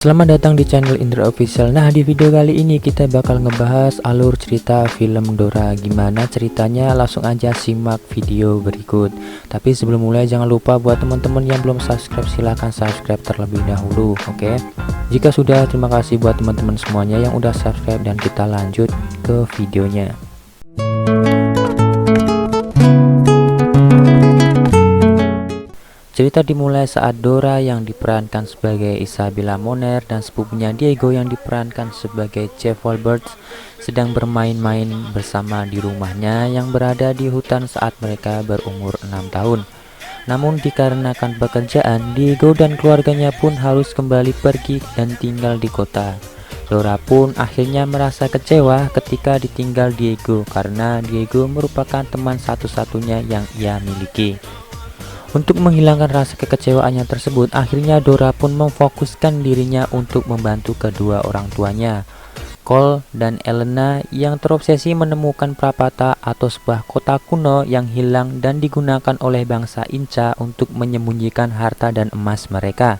Selamat datang di channel Indra Official. Nah, di video kali ini kita bakal ngebahas alur cerita film Dora. Gimana ceritanya? Langsung aja simak video berikut. Tapi sebelum mulai jangan lupa buat teman-teman yang belum subscribe silahkan subscribe terlebih dahulu, oke? Jika sudah, terima kasih buat teman-teman semuanya yang udah subscribe dan kita lanjut ke videonya. Cerita dimulai saat Dora yang diperankan sebagai Isabella Moner dan sepupunya Diego yang diperankan sebagai Jeff Walbert sedang bermain-main bersama di rumahnya yang berada di hutan saat mereka berumur 6 tahun. Namun dikarenakan pekerjaan, Diego dan keluarganya pun harus kembali pergi dan tinggal di kota. Dora pun akhirnya merasa kecewa ketika ditinggal Diego karena Diego merupakan teman satu-satunya yang ia miliki. Untuk menghilangkan rasa kekecewaannya tersebut, akhirnya Dora pun memfokuskan dirinya untuk membantu kedua orang tuanya, Cole dan Elena, yang terobsesi menemukan Prapata atau sebuah kota kuno yang hilang dan digunakan oleh bangsa Inca untuk menyembunyikan harta dan emas mereka.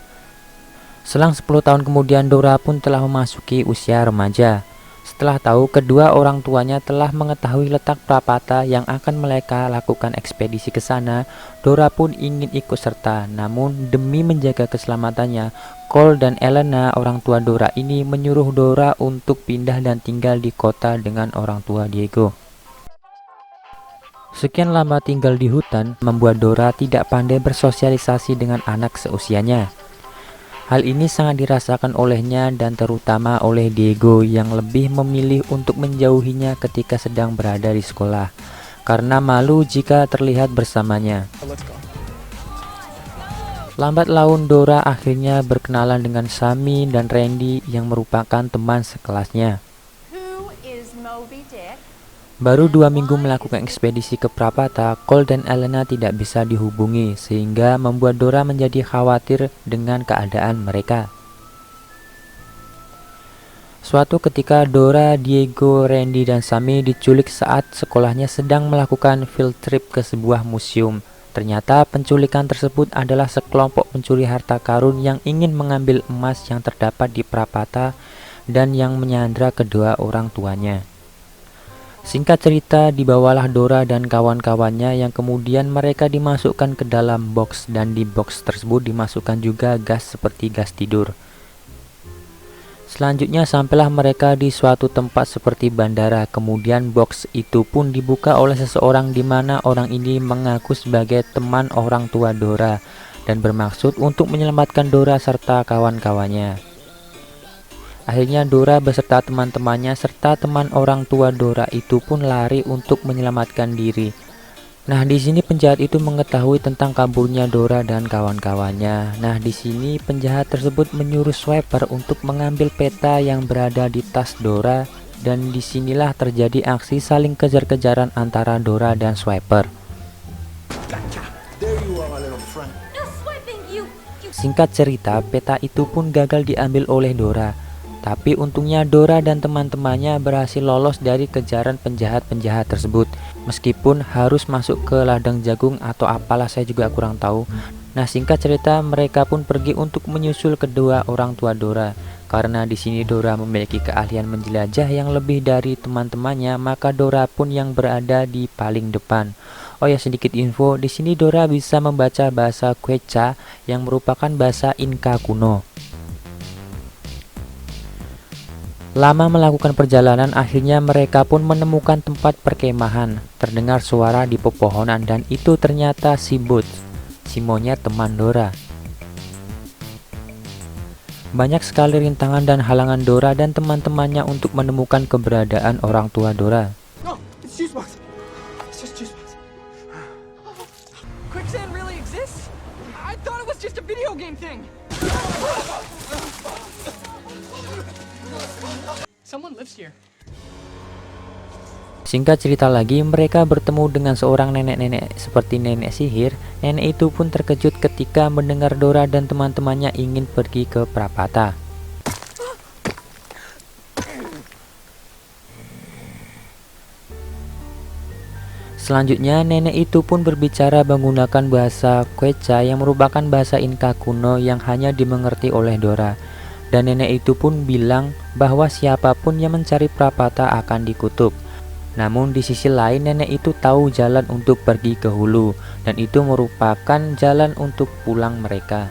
Selang 10 tahun kemudian, Dora pun telah memasuki usia remaja. Setelah tahu kedua orang tuanya telah mengetahui letak Prapata yang akan mereka lakukan ekspedisi ke sana, Dora pun ingin ikut serta. Namun demi menjaga keselamatannya, Cole dan Elena, orang tua Dora ini, menyuruh Dora untuk pindah dan tinggal di kota dengan orang tua Diego. Sekian lama tinggal di hutan membuat Dora tidak pandai bersosialisasi dengan anak seusianya. Hal ini sangat dirasakan olehnya dan terutama oleh Diego yang lebih memilih untuk menjauhinya ketika sedang berada di sekolah karena malu jika terlihat bersamanya. Lambat laun Dora akhirnya berkenalan dengan Sammy dan Randy yang merupakan teman sekelasnya. Baru 2 minggu melakukan ekspedisi ke Prapata, Cole dan Elena tidak bisa dihubungi sehingga membuat Dora menjadi khawatir dengan keadaan mereka. Suatu ketika Dora, Diego, Randy, dan Sammy diculik saat sekolahnya sedang melakukan field trip ke sebuah museum. Ternyata penculikan tersebut adalah sekelompok pencuri harta karun yang ingin mengambil emas yang terdapat di Prapata dan yang menyandra kedua orang tuanya. Singkat cerita, dibawalah Dora dan kawan-kawannya yang kemudian mereka dimasukkan ke dalam box dan di box tersebut dimasukkan juga gas seperti gas tidur. Selanjutnya sampailah mereka di suatu tempat seperti bandara. Kemudian box itu pun dibuka oleh seseorang di mana orang ini mengaku sebagai teman orang tua Dora dan bermaksud untuk menyelamatkan Dora serta kawan-kawannya. Akhirnya Dora beserta teman-temannya serta teman orang tua Dora itu pun lari untuk menyelamatkan diri. Nah, di sini penjahat itu mengetahui tentang kaburnya Dora dan kawan-kawannya. Nah, di sini penjahat tersebut menyuruh Swiper untuk mengambil peta yang berada di tas Dora dan disinilah terjadi aksi saling kejar-kejaran antara Dora dan Swiper. Singkat cerita, peta itu pun gagal diambil oleh Dora. Tapi untungnya Dora dan teman-temannya berhasil lolos dari kejaran penjahat-penjahat tersebut. Meskipun harus masuk ke ladang jagung atau apalah saya juga kurang tahu. Nah, singkat cerita mereka pun pergi untuk menyusul kedua orang tua Dora. Karena di sini Dora memiliki keahlian menjelajah yang lebih dari teman-temannya, maka Dora pun yang berada di paling depan. Oh ya, sedikit info, di sini Dora bisa membaca bahasa Quechua yang merupakan bahasa Inca kuno. Lama melakukan perjalanan, akhirnya mereka pun menemukan tempat perkemahan. Terdengar suara di pepohonan dan itu ternyata si Boots, si monyet teman Dora. Banyak sekali rintangan dan halangan Dora dan teman-temannya untuk menemukan keberadaan orang tua Dora. Quicksand really exists? I thought it was just a video game thing. Someone lives here. Singkat cerita lagi, mereka bertemu dengan seorang nenek-nenek seperti nenek sihir. Nenek itu pun terkejut ketika mendengar Dora dan teman-temannya ingin pergi ke Prapata. Selanjutnya, nenek itu pun berbicara menggunakan bahasa Quechua yang merupakan bahasa Inca kuno yang hanya dimengerti oleh Dora. Dan nenek itu pun bilang bahwa siapapun yang mencari prapata akan dikutuk. Namun di sisi lain nenek itu tahu jalan untuk pergi ke hulu, dan itu merupakan jalan untuk pulang mereka.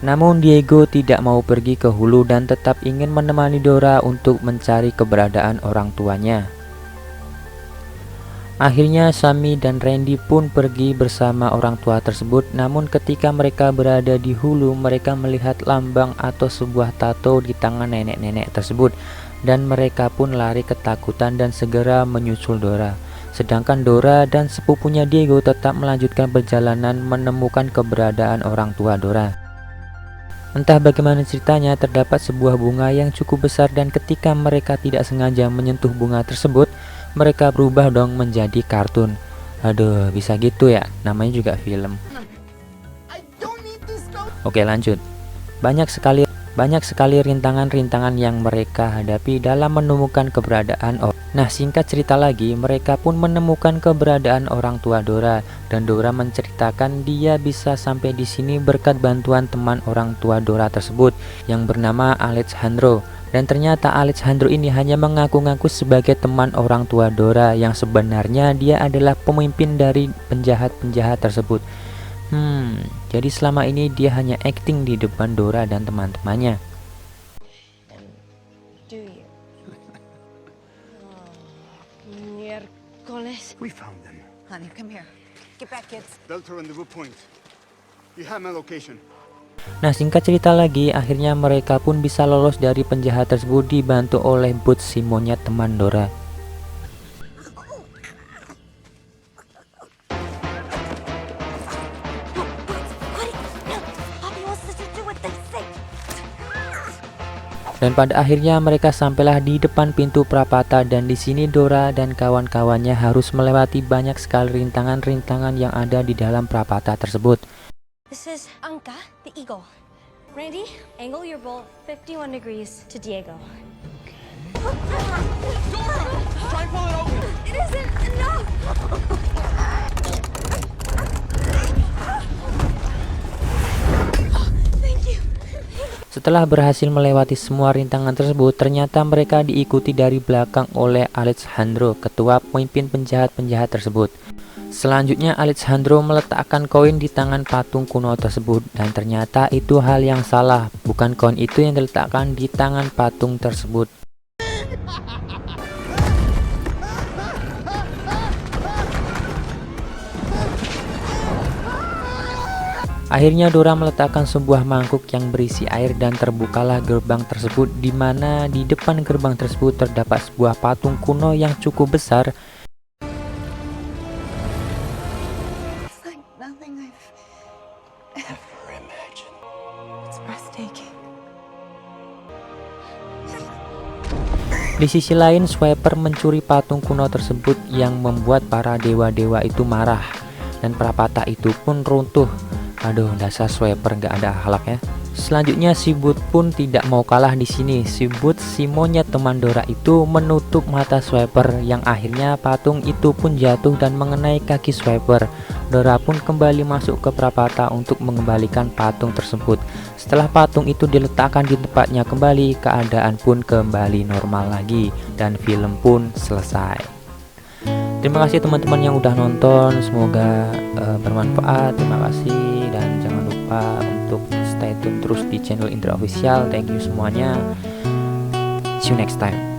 Namun Diego tidak mau pergi ke hulu dan tetap ingin menemani Dora untuk mencari keberadaan orang tuanya. Akhirnya Sammy dan Randy pun pergi bersama orang tua tersebut. Namun ketika mereka berada di hulu, mereka melihat lambang atau sebuah tato di tangan nenek-nenek tersebut, dan mereka pun lari ketakutan dan segera menyusul Dora. Sedangkan Dora dan sepupunya Diego tetap melanjutkan perjalanan menemukan keberadaan orang tua Dora. Entah bagaimana ceritanya, terdapat sebuah bunga yang cukup besar, dan ketika mereka tidak sengaja menyentuh bunga tersebut, mereka berubah dong menjadi kartun. Aduh, bisa gitu ya, namanya juga film. Oke, lanjut. Banyak sekali rintangan-rintangan yang mereka hadapi dalam menemukan keberadaan orang. Nah, singkat cerita lagi, mereka pun menemukan keberadaan orang tua Dora, dan Dora menceritakan dia bisa sampai di sini berkat bantuan teman orang tua Dora tersebut yang bernama Alejandro. Dan ternyata Alejandro ini hanya mengaku-ngaku sebagai teman orang tua Dora, yang sebenarnya dia adalah pemimpin dari penjahat-penjahat tersebut. Jadi selama ini dia hanya acting di depan Dora dan teman-temannya. We found them. Honey, come here. Get back, kids. Delta Rendezvous Point. You have my location. Nah, singkat cerita lagi, akhirnya mereka pun bisa lolos dari penjahat tersebut dibantu oleh Boots si monyet teman Dora. Dan pada akhirnya mereka sampailah di depan pintu prapata, dan di sini Dora dan kawan-kawannya harus melewati banyak sekali rintangan-rintangan yang ada di dalam prapata tersebut. This is Anka, the eagle. Randy, angle your bolt 51 degrees to Diego. Dora! Try and pull it open! It isn't enough! Thank you. Setelah berhasil melewati semua rintangan tersebut, ternyata mereka diikuti dari belakang oleh Alejandro, ketua pemimpin penjahat-penjahat tersebut. Selanjutnya Alejandro meletakkan koin di tangan patung kuno tersebut, dan ternyata itu hal yang salah, bukan koin itu yang diletakkan di tangan patung tersebut. Akhirnya Dora meletakkan sebuah mangkuk yang berisi air, dan terbukalah gerbang tersebut, di mana di depan gerbang tersebut terdapat sebuah patung kuno yang cukup besar. It's like nothing I've ever imagined. It's breathtaking. Di sisi lain, Swiper mencuri patung kuno tersebut yang membuat para dewa-dewa itu marah, dan prapata itu pun runtuh. Aduh, dasar Swiper gak ada akhlak ya. Selanjutnya si Boots pun tidak mau kalah di sini. Si Boots si monyet teman Dora itu menutup mata Swiper, yang akhirnya patung itu pun jatuh dan mengenai kaki Swiper. Dora pun kembali masuk ke prapata untuk mengembalikan patung tersebut. Setelah patung itu diletakkan di tempatnya kembali, keadaan pun kembali normal lagi, dan film pun selesai. Terima kasih teman-teman yang udah nonton, semoga bermanfaat. Terima kasih, dan jangan lupa untuk stay tune terus di channel Indra Official. Thank you semuanya. See you next time.